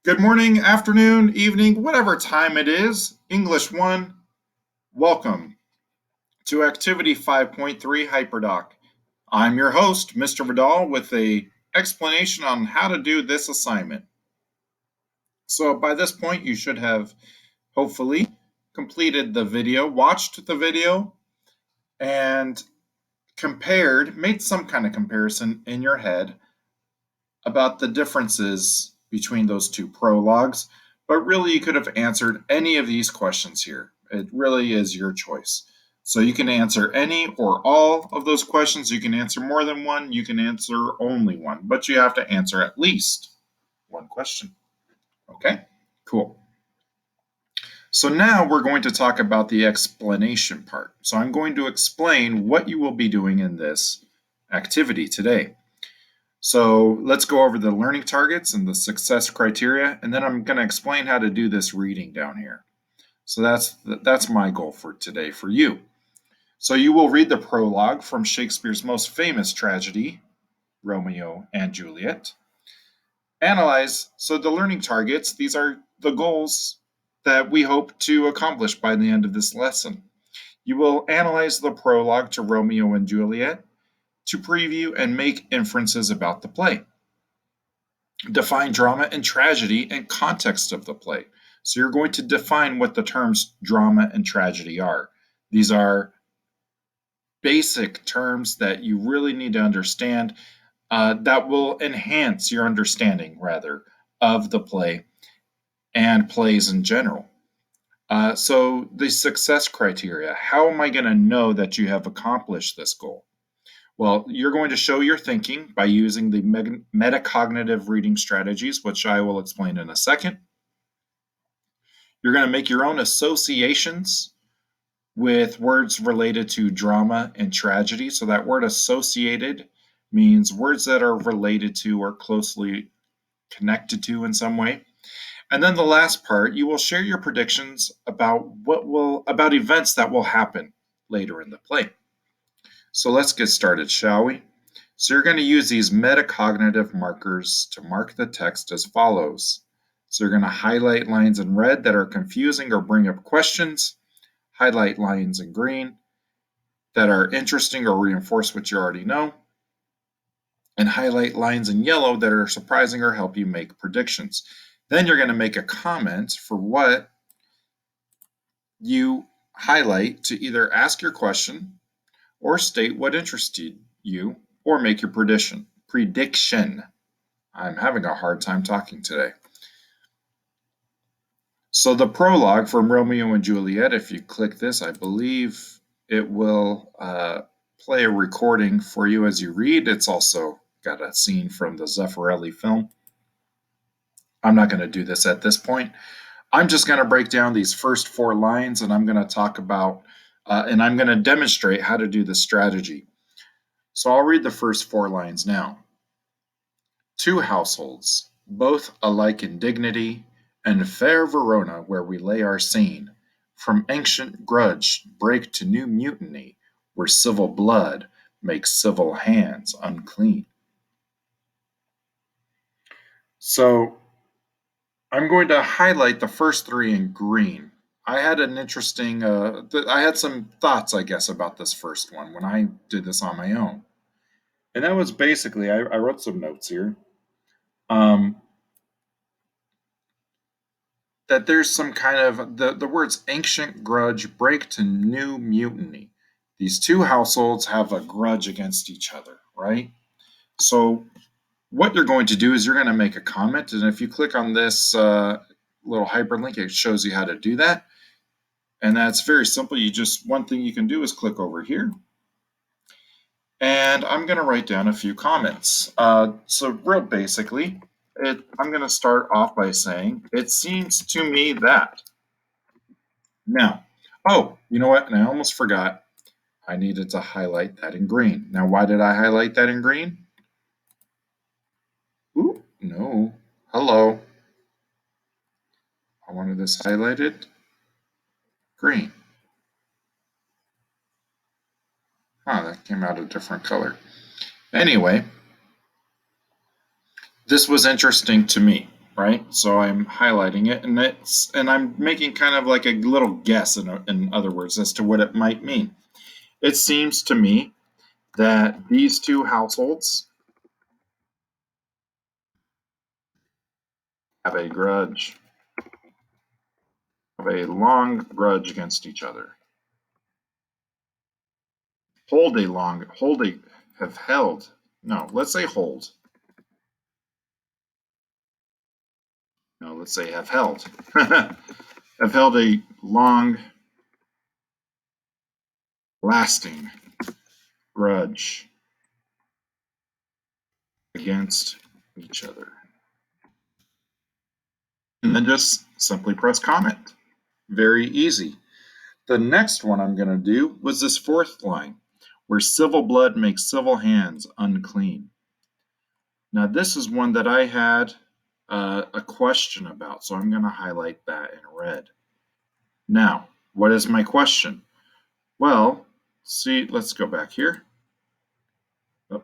Good morning, afternoon, evening, whatever time it is. English 1, welcome to Activity 5.3 Hyperdoc. I'm your host, Mr. Vidal, with a explanation on how to do this assignment. So by this point, you should have hopefully completed the video, watched the video, and made some kind of comparison in your head about the differences between those two prologues, but really you could have answered any of these questions here. It really is your choice. So you can answer any or all of those questions. You can answer more than one. You can answer only one, but you have to answer at least one question. Okay, cool. So now we're going to talk about the explanation part. So I'm going to explain what you will be doing in this activity today. So let's go over the learning targets and the success criteria, and then I'm going to explain how to do this reading down here. So that's my goal for today for you. So you will read the prologue from Shakespeare's most famous tragedy, Romeo and Juliet. Analyze, so the learning targets, these are the goals that we hope to accomplish by the end of this lesson. You will analyze the prologue to Romeo and Juliet to preview and make inferences about the play. Define drama and tragedy and context of the play. So you're going to define what the terms drama and tragedy are. These are basic terms that you really need to understand that will enhance your understanding, rather, of the play and plays in general. So the success criteria, how am I going to know that you have accomplished this goal? Well, you're going to show your thinking by using the metacognitive reading strategies, which I will explain in a second. You're going to make your own associations with words related to drama and tragedy. So that word associated means words that are related to or closely connected to in some way. And then the last part, you will share your predictions about events that will happen later in the play. So let's get started, shall we? So you're going to use these metacognitive markers to mark the text as follows. So you're going to highlight lines in red that are confusing or bring up questions, highlight lines in green that are interesting or reinforce what you already know, and highlight lines in yellow that are surprising or help you make predictions. Then you're going to make a comment for what you highlight to either ask your question or state what interested you, or make your prediction. I'm having a hard time talking today. So the prologue from Romeo and Juliet, if you click this, I believe it will play a recording for you as you read. It's also got a scene from the Zeffirelli film. I'm not going to do this at this point. I'm just going to break down these first 4 lines, and I'm going to talk about and I'm going to demonstrate how to do the strategy. So I'll read the first 4 lines now. 2 households, both alike in dignity, and fair Verona where we lay our scene, from ancient grudge break to new mutiny, where civil blood makes civil hands unclean. So I'm going to highlight the first 3 in green. I had I had some thoughts, I guess, about this first one when I did this on my own. And that was basically, I wrote some notes here, that there's some kind of, the words ancient grudge break to new mutiny. These 2 households have a grudge against each other, right? So what you're going to do is you're going to make a comment, and if you click on this little hyperlink, it shows you how to do that. And that's very simple. One thing you can do is click over here. And I'm going to write down a few comments. So real basically, I'm going to start off by saying, it seems to me that. Now, oh, you know what? And I almost forgot. I needed to highlight that in green. Now, why did I highlight that in green? Ooh, no. Hello. I wanted this highlighted green. That came out a different color. Anyway, this was interesting to me, right? So I'm highlighting it, and I'm making kind of like a little guess, in other words, as to what it might mean. It seems to me that these two households have a grudge, have a long grudge against each other. Have held. No, let's say hold. No, let's say have held. Have held a long lasting grudge against each other. And then just simply press comment. Very easy. The next one I'm going to do was this fourth line, where civil blood makes civil hands unclean. Now, this is one that I had a question about, so I'm going to highlight that in red. Now, what is my question? Well, see, let's go back here. Oh,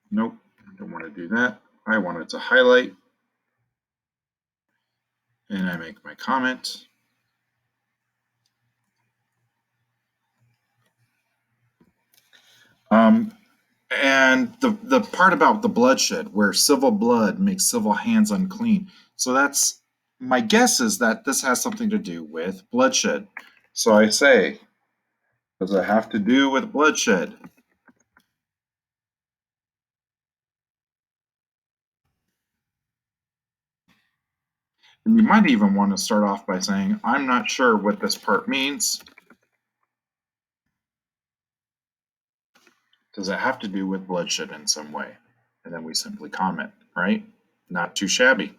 nope, I don't want to do that. I wanted to highlight, and I make my comment. Um, and the part about the bloodshed, where civil blood makes civil hands unclean. So that's my guess is that this has something to do with bloodshed. So I say, does it have to do with bloodshed? And you might even want to start off by saying, I'm not sure what this part means. Does it have to do with bloodshed in some way? And then we simply comment, right? Not too shabby.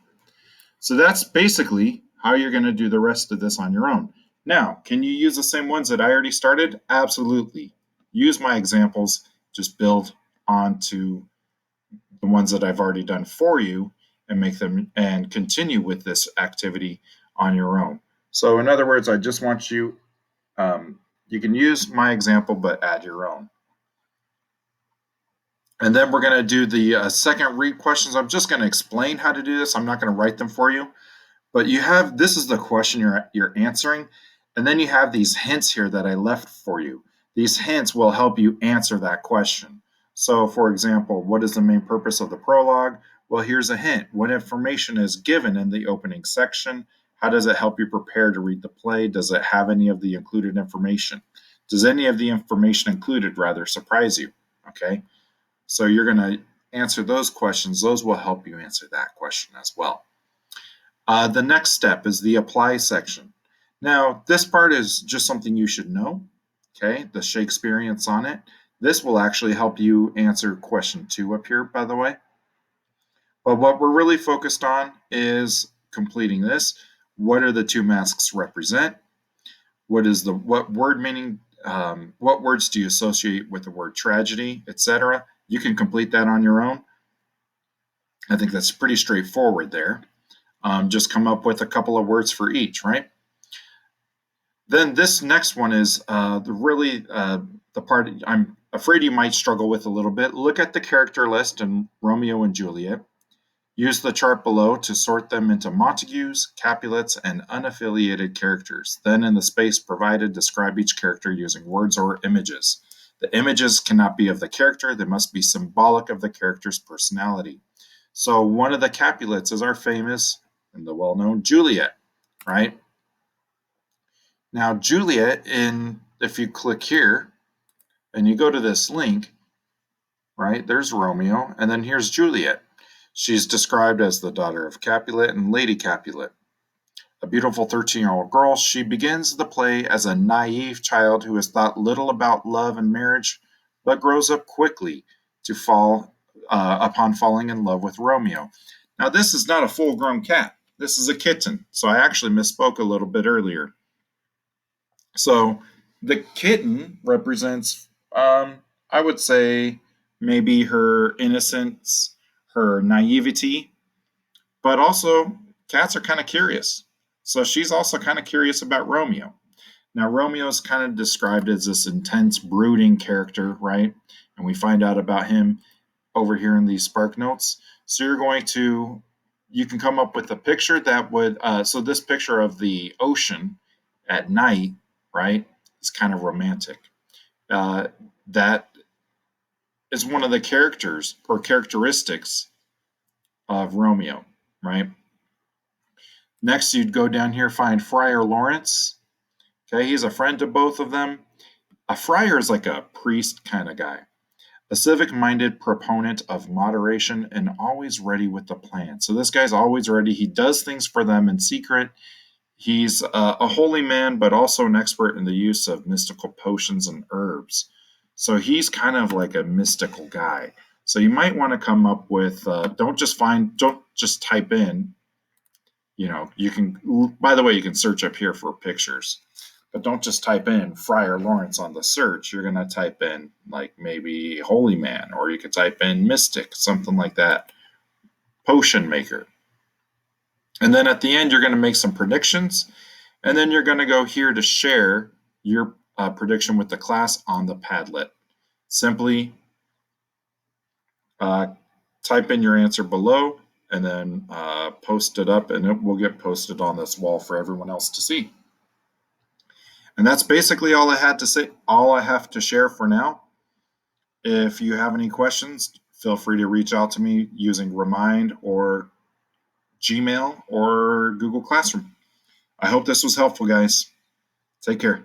So that's basically how you're going to do the rest of this on your own. Now, can you use the same ones that I already started? Absolutely. Use my examples, just build onto the ones that I've already done for you and make them and continue with this activity on your own. So in other words, I just want you, you can use my example, but add your own. And then we're going to do the second read questions. I'm just going to explain how to do this. I'm not going to write them for you. But you have, this is the question you're answering, and then you have these hints here that I left for you. These hints will help you answer that question. So, for example, what is the main purpose of the prologue? Well, here's a hint. What information is given in the opening section? How does it help you prepare to read the play? Does it have any of the included information? Does any of the information included rather surprise you? Okay, so you're going to answer those questions. Those will help you answer that question as well. The next step is the apply section. Now, this part is just something you should know, okay? The Shakespearean sonnet. This will actually help you answer question 2 up here, by the way. But what we're really focused on is completing this. What are the two masks represent? What word meaning? What words do you associate with the word tragedy, etc.? You can complete that on your own. I think that's pretty straightforward there. Just come up with a couple of words for each, right? Then this next one is the part I'm afraid you might struggle with a little bit. Look at the character list in Romeo and Juliet. Use the chart below to sort them into Montagues, Capulets, and unaffiliated characters. Then in the space provided, describe each character using words or images. The images cannot be of the character, they must be symbolic of the character's personality. So one of the Capulets is our famous and the well-known Juliet, right? Now Juliet, if you click here and you go to this link, right, there's Romeo, and then here's Juliet. She's described as the daughter of Capulet and Lady Capulet. A beautiful 13-year-old girl, she begins the play as a naive child who has thought little about love and marriage, but grows up quickly to fall upon falling in love with Romeo. Now, this is not a full-grown cat. This is a kitten, so I actually misspoke a little bit earlier. So the kitten represents, I would say, maybe her innocence, her naivety, but also cats are kind of curious. So she's also kind of curious about Romeo. Now, Romeo is kind of described as this intense, brooding character, right? And we find out about him over here in these spark notes. So you're going to you can come up with a picture that would, so this picture of the ocean at night, right, is kind of romantic. That is one of the characters or characteristics of Romeo, right? Next, you'd go down here, find Friar Lawrence. Okay, he's a friend to both of them. A friar is like a priest kind of guy, a civic minded proponent of moderation and always ready with the plan. So this guy's always ready. He does things for them in secret. He's a holy man, but also an expert in the use of mystical potions and herbs. So he's kind of like a mystical guy. So you might want to come up with, don't just type in, you can, by the way, you can search up here for pictures, but don't just type in Friar Lawrence on the search. You're going to type in like maybe holy man, or you could type in mystic, something like that, potion maker. And then at the end, you're going to make some predictions. And then you're going to go here to share your prediction with the class on the Padlet. Simply type in your answer below and then post it up, and it will get posted on this wall for everyone else to see. And that's basically all I had to say, all I have to share for now. If you have any questions, feel free to reach out to me using Remind or Gmail or Google Classroom. I hope this was helpful, guys. Take care.